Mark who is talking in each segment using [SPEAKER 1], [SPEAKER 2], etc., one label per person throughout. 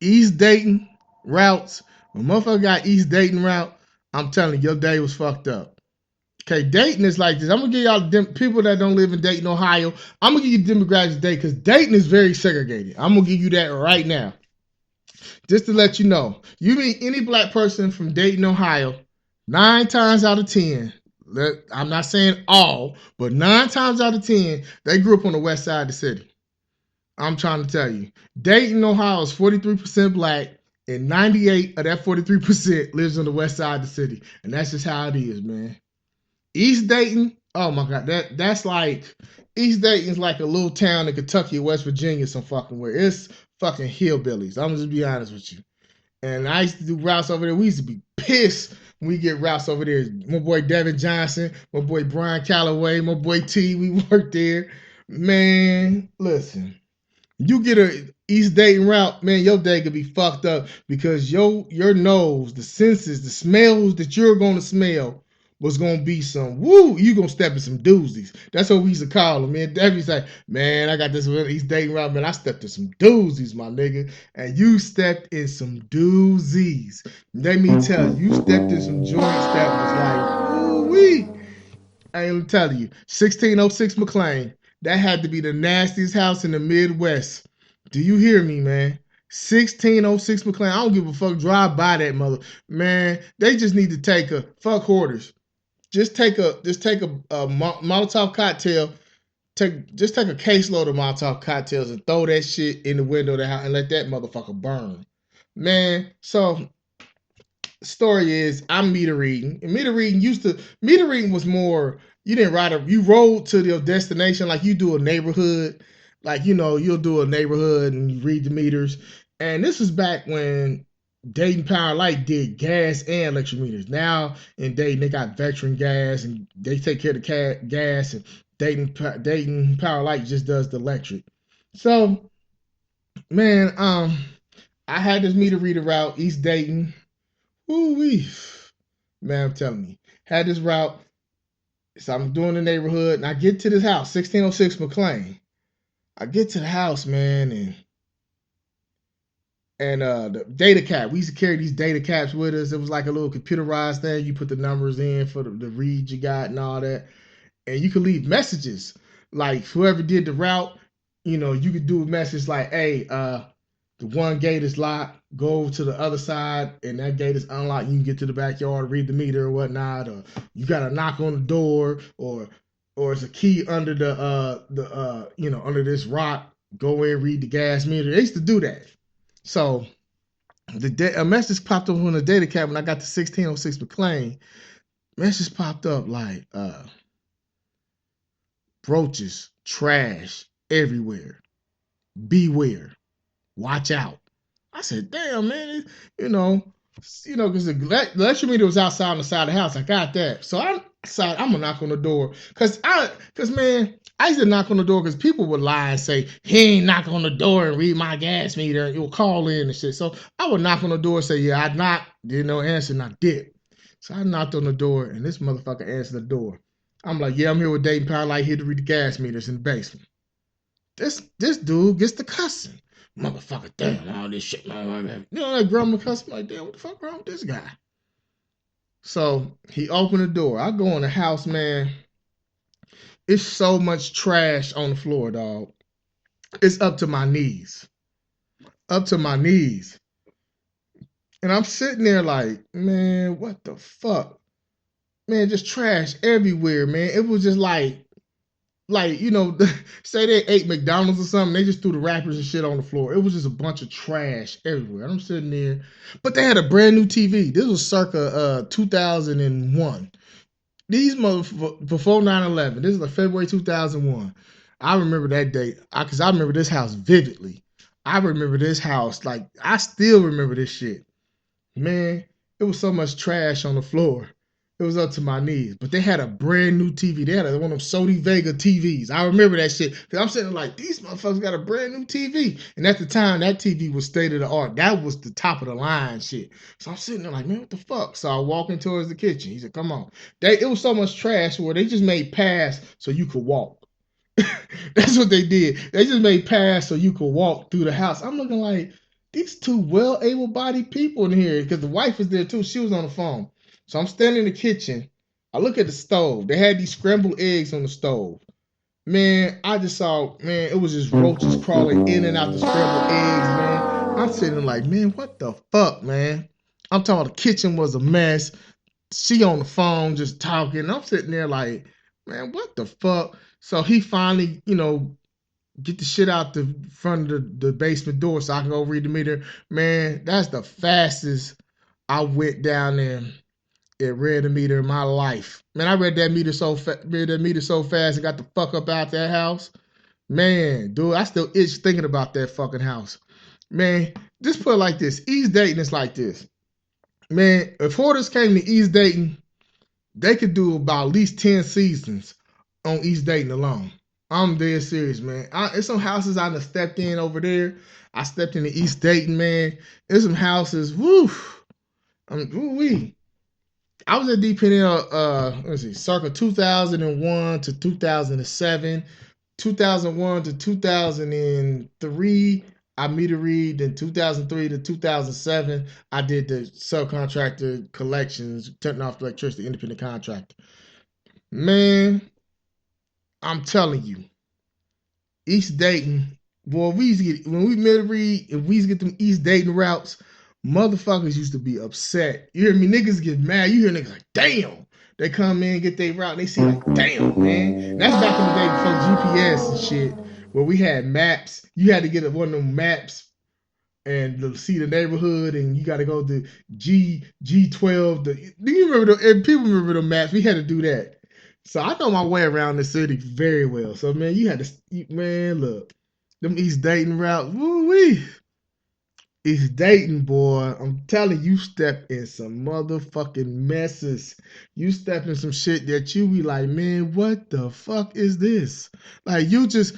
[SPEAKER 1] East Dayton routes. When motherfucker got East Dayton route, I'm telling you, your day was fucked up. Okay, Dayton is like this. I'm gonna give y'all people that don't live in Dayton, Ohio. I'm gonna give you demographics of Dayton because Dayton is very segregated. I'm gonna give you that right now, just to let you know. You meet any black person from Dayton, Ohio, 9 times out of 10. I'm not saying all, but 9 times out of 10, they grew up on the west side of the city. I'm trying to tell you, Dayton, Ohio is 43% black, and 98 of that 43% lives on the west side of the city, and that's just how it is, man. East Dayton, oh my God, that's like East Dayton's like a little town in Kentucky or West Virginia, some fucking where it's fucking hillbillies. I'm just be honest with you. And I used to do routes over there. We used to be pissed when we get routes over there. My boy Devin Johnson, my boy Brian Calloway, my boy T. We worked there. Man, listen, you get a East Dayton route, man, your day could be fucked up because your nose, the senses, the smells that you're gonna smell was gonna be some woo. You gonna step in some doozies. That's what we used to call them, man. Debbie say, man, I got this East Dayton route, man. I stepped in some doozies, my nigga, and you stepped in some doozies. Let me tell you, you stepped in some joints that was like woo wee. I am telling you, 1606 McLean. That had to be the nastiest house in the Midwest. Do you hear me, man? 1606 McLean. I don't give a fuck. Drive by that mother. Man, they just need to take a fuck hoarders. Just take a Molotov cocktail. Just take a caseload of Molotov cocktails and throw that shit in the window of the house and let that motherfucker burn. Man, so story is I'm meter reading. And meter reading was more, you didn't you rode to your destination like you do a neighborhood. Like, you'll do a neighborhood and you read the meters. And this was back when Dayton Power Light did gas and electric meters. Now in Dayton, they got veteran gas and they take care of the gas, and Dayton Power Light just does the electric. So, man, I had this meter reader route, East Dayton. Woo-wee. Man, I'm telling you. Had this route. So I'm doing the neighborhood, and I get to this house, 1606 McLean. I get to the house, man, and the data cap. We used to carry these data caps with us. It was like a little computerized thing. You put the numbers in for the read you got and all that. And you could leave messages. Like whoever did the route, you could do a message like, hey, the one gate is locked, go over to the other side, and that gate is unlocked. You can get to the backyard, read the meter or whatnot, or you got to knock on the door, or it's a key under under this rock. Go in, read the gas meter. They used to do that. So a message popped up on the data cap when I got to 1606 McLean. Message popped up like brooches, trash everywhere. Beware. Watch out. I said, damn, man, because the electric meter was outside on the side of the house. I got that. So I decided I'm going to knock on the door. Because man, I used to knock on the door because people would lie and say, he ain't knock on the door and read my gas meter. You'll call in and shit. So I would knock on the door and say, yeah, I knocked. Didn't no answer, and I did. So I knocked on the door, and this motherfucker answered the door. I'm like, yeah, I'm here with Dayton Power Light, here to read the gas meters in the basement. This dude gets to cussing. Motherfucker, damn, all this shit. That grandma cuss like, damn, what the fuck wrong with this guy? So he opened the door. I go in the house, man. It's so much trash on the floor, dog. It's up to my knees. Up to my knees. And I'm sitting there like, man, what the fuck? Man, just trash everywhere, man. It was just like, say they ate McDonald's or something, they just threw the wrappers and shit on the floor. It was just a bunch of trash everywhere. I'm sitting there, but they had a brand new TV. This was circa 2001. These motherfuckers, before 9/11, this is like February 2001. I remember that date because I remember this house vividly. I remember this house, like, I still remember this shit. Man, it was so much trash on the floor. It was up to my knees. But they had a brand new TV. They had one of them Sony Vega TVs. I remember that shit. Because I'm sitting like, these motherfuckers got a brand new TV. And at the time, that TV was state of the art. That was the top of the line shit. So I'm sitting there like, man, what the fuck? So I walk in towards the kitchen. He said, come on. It was so much trash where they just made paths so you could walk. That's what they did. They just made paths so you could walk through the house. I'm looking like, these two well able-bodied people in here, because the wife was there too. She was on the phone. So I'm standing in the kitchen. I look at the stove. They had these scrambled eggs on the stove. Man, I just saw, man, it was just roaches crawling in and out the scrambled eggs, man. I'm sitting like, man, what the fuck, man? I'm talking about the kitchen was a mess. She on the phone just talking. I'm sitting there like, man, what the fuck? So he finally, get the shit out the front of the basement door so I can go read the meter. Man, that's the fastest I went down there and read the meter in my life. Man, I read that meter so fast and got the fuck up out that house. Man, dude, I still itch thinking about that fucking house. Man, just put it like this. East Dayton is like this. Man, if hoarders came to East Dayton, they could do about at least 10 seasons on East Dayton alone. I'm dead serious, man. It's some houses I done stepped in over there. I stepped into East Dayton, man. There's some houses, woo. Woo-wee. I was at DP&L, let's see, circa 2001 to 2007. 2001 to 2003, I meter read. Then 2003 to 2007, I did the subcontractor collections, turning off electricity, independent contractor. Man, I'm telling you, East Dayton, boy, when we meter read and we used to get them East Dayton routes, motherfuckers used to be upset. You hear me? Niggas get mad. You hear niggas like, damn. They come in, get their route, and they see like, damn, man. And that's back in the day before GPS and shit, where we had maps. You had to get one of them maps and to see the neighborhood, and you got to go to G12. Do you remember and people remember the maps? We had to do that. So I know my way around the city very well. So man, you had to, man, look, them East Dayton routes, woo wee. East Dayton, boy, I'm telling you, step in some motherfucking messes. You step in some shit that you be like, man, what the fuck is this? Like you just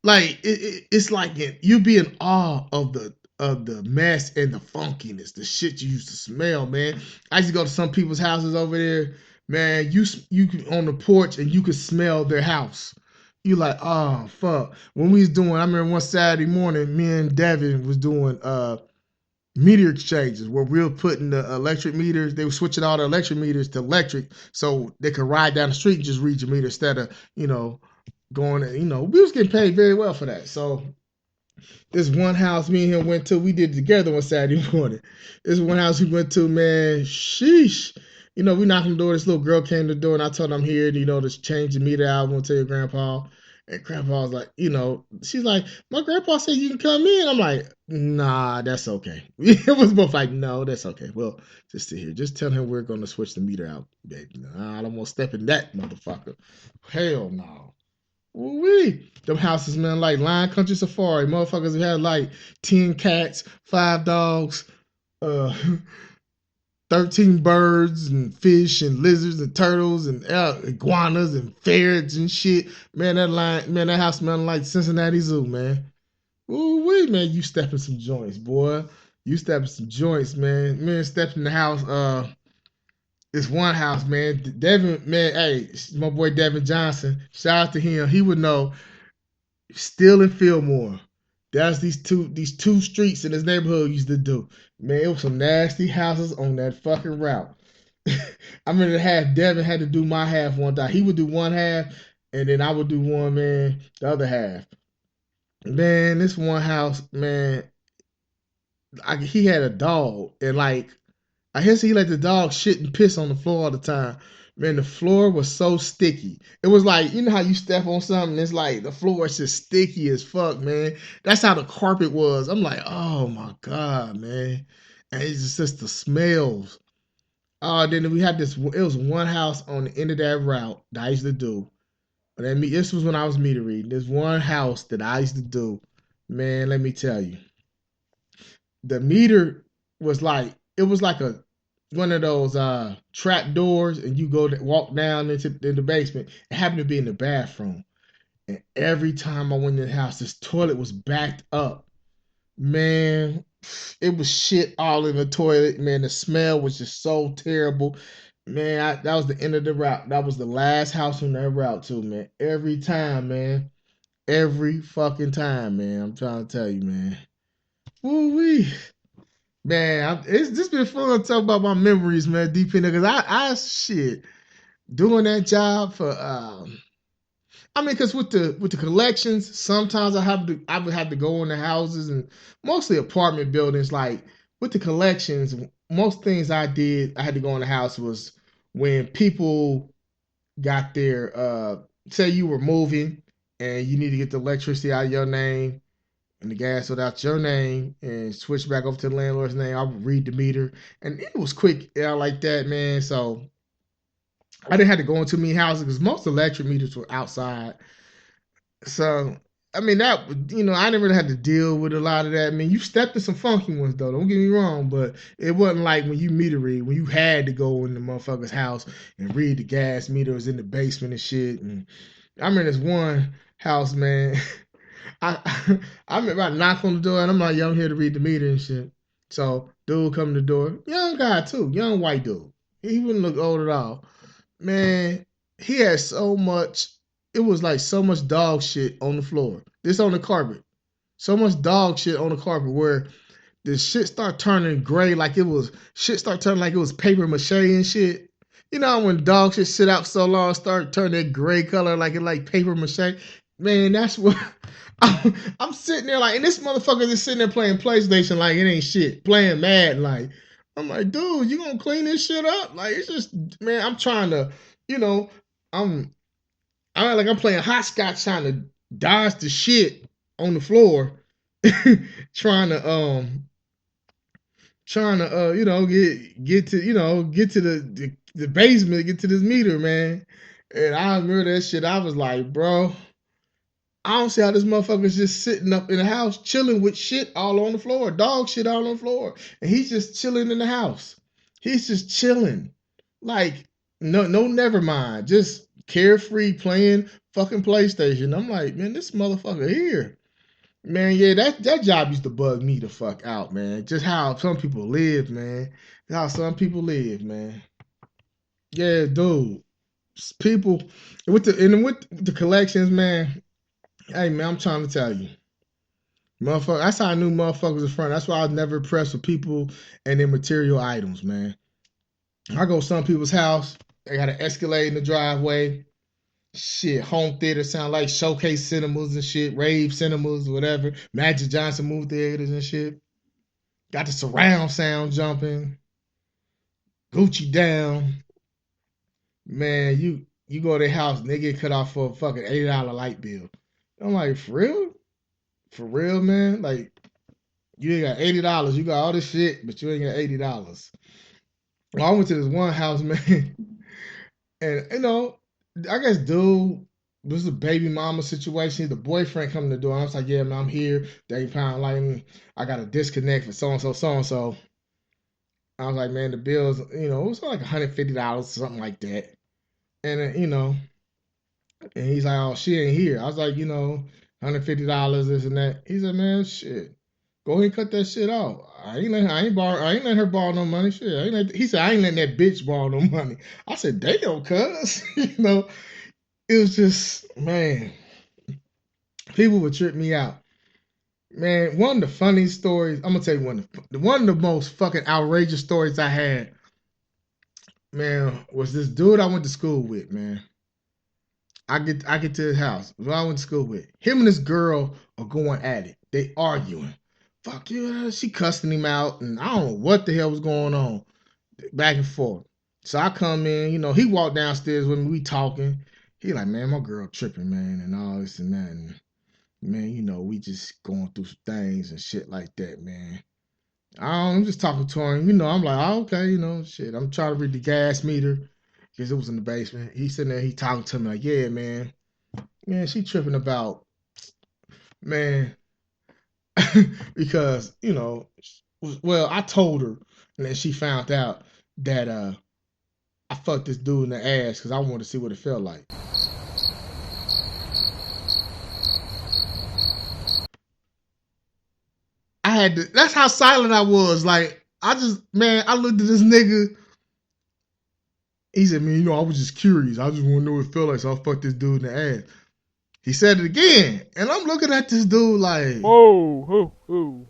[SPEAKER 1] like it's like you be in awe of the mess and the funkiness, the shit you used to smell, man. I used to go to some people's houses over there, man. You can on the porch and you could smell their house. You like, oh fuck. When we was doing, I remember one Saturday morning, me and Devin was doing meter exchanges where we were putting the electric meters. They were switching all the electric meters to electric, so they could ride down the street and just read your meter instead of going. We was getting paid very well for that. So this one house me and him went to, we did it together one Saturday morning. This one house we went to, man, sheesh. We knocked on the door. This little girl came to the door, and I told her I'm here, to change the meter out. I'm going to tell your grandpa. And grandpa was like, she's like, my grandpa said you can come in. I'm like, nah, that's okay. It was both like, no, that's okay. Well, just sit here. Just tell him we're going to switch the meter out, baby. Nah, I don't want to step in that motherfucker. Hell no. Woo-wee. Them houses smell like Lion Country Safari. Motherfuckers have had like 10 cats, 5 dogs, uh, 13 birds and fish and lizards and turtles and iguanas and ferrets and shit. Man, that house smelling like Cincinnati Zoo, man. Woo-wee, man, you step in some joints, boy. You step in some joints, man. Man, stepped in the house, this one house, man. Devin, man, hey, my boy Devin Johnson. Shout out to him. He would know. Still in Fillmore. That's these two streets in his neighborhood used to do. Man, it was some nasty houses on that fucking route. I remember Devin had to do my half one time. He would do one half, and then I would do one, man, the other half. Man, this one house, man, he had a dog, and like I guess he let the dog shit and piss on the floor all the time. Man, the floor was so sticky. It was like, you know how you step on something, it's like the floor is just sticky as fuck, man. That's how the carpet was. I'm like, oh my God, man. And it's just the smells. Then we had this, it was one house on the end of that route that I used to do. This was when I was meter reading. There's one house that I used to do. Man, let me tell you. The meter was like, it was like a one of those trap doors, and you walk down into the basement. It happened to be in the bathroom, and every time I went in the house, this toilet was backed up. Man, it was shit all in the toilet. Man, the smell was just so terrible. Man, that was the end of the route. That was the last house on that route too, man. Every time, man. Every fucking time, man. I'm trying to tell you, man. Woo-wee. Man, it's just been fun to talk about my memories, man, DP&L, because I shit doing that job for I mean, because with the collections, sometimes I would have to go in the houses and mostly apartment buildings. Like with the collections, most things I had to go in the house was when people got their say you were moving and you need to get the electricity out of your name and the gas without your name and switch back over to the landlord's name. I would read the meter and it was quick, like that, man. So I didn't have to go into many houses because most electric meters were outside. So I mean that I didn't really have to deal with a lot of that. I mean, you stepped in some funky ones though. Don't get me wrong, but it wasn't like when you meter read when you had to go in the motherfucker's house and read the gas meter was in the basement and shit. And I remember this one house, man. I remember I knock on the door and I'm like, yo, I'm here to read the meter and shit. So dude come to the door, young guy too, young white dude. He wouldn't look old at all. Man, he had so much. It was like so much dog shit on the floor. This on the carpet. So much dog shit on the carpet where the shit start turning gray like it was shit start turning like it was paper mache and shit. You know when dog shit sit out so long start turning that gray color like it like paper mache. Man, that's what I'm sitting there like, and this motherfucker is sitting there playing PlayStation like it ain't shit, playing Madden like. I'm like, dude, you gonna clean this shit up? Like it's just, man, I'm trying to, you know, I'm I'm playing hopscotch trying to dodge the shit on the floor, trying to get to get to the basement, get to this meter, man. And I remember that shit. I was like, bro, I don't see how this motherfucker's just sitting up in the house chilling with shit all on the floor, dog shit all on the floor, and he's just chilling in the house. He's just chilling, like no, never mind, just carefree playing fucking PlayStation. I'm like, man, this motherfucker here, man, yeah, that job used to bug me the fuck out, man. Just how some people live, man. How some people live, man. Yeah, dude. People with the collections, man. Hey, man, I'm trying to tell you. Motherfucker, that's how I knew motherfuckers was front. That's why I was never impressed with people and their material items, man. I go to some people's house, they got an Escalade in the driveway. Shit, home theater sound like Showcase Cinemas and shit, Rave Cinemas, whatever. Magic Johnson movie theaters and shit. Got the surround sound jumping. Gucci down. Man, you go to their house and they get cut off for a fucking $80 light bill. I'm like, for real? For real, man? Like, you ain't got $80. You got all this shit, but you ain't got $80. Well, I went to this one house, man, and I guess dude, this is a baby mama situation. The boyfriend come to the door. I was like, yeah, man, I'm here. They ain't pound lighting. I got a disconnect for so and so, so and so. I was like, man, the bills, it was like $150, something like that. And and he's like, oh, she ain't here. I was like, $150, this and that. He said, man, shit. Go ahead and cut that shit off. I ain't letting her borrow no money. Shit. He said, I ain't letting that bitch borrow no money. I said, damn, cuz. It was just, man, people would trip me out. Man, one of the funniest stories, I'm gonna tell you one of the most fucking outrageous stories I had, man, was this dude I went to school with, man. I get to his house. Who I went to school with. Him and this girl are going at it. They arguing. Fuck you. She cussing him out, and I don't know what the hell was going on. Back and forth. So I come in, he walked downstairs with me, we talking. He like, man, my girl tripping, man, and all this and that. And man, we just going through some things and shit like that, man. I'm just talking to him, I'm like, oh, okay, shit. I'm trying to read the gas meter because it was in the basement. He's sitting there, he talking to me like, yeah, man, she tripping about, man, because, well, I told her, and then she found out that I fucked this dude in the ass because I wanted to see what it felt like. That's how silent I was. Like, I looked at this nigga. He said, man, I was just curious. I just want to know what it felt like, so I fucked this dude in the ass. He said it again. And I'm looking at this dude like,
[SPEAKER 2] whoa, who?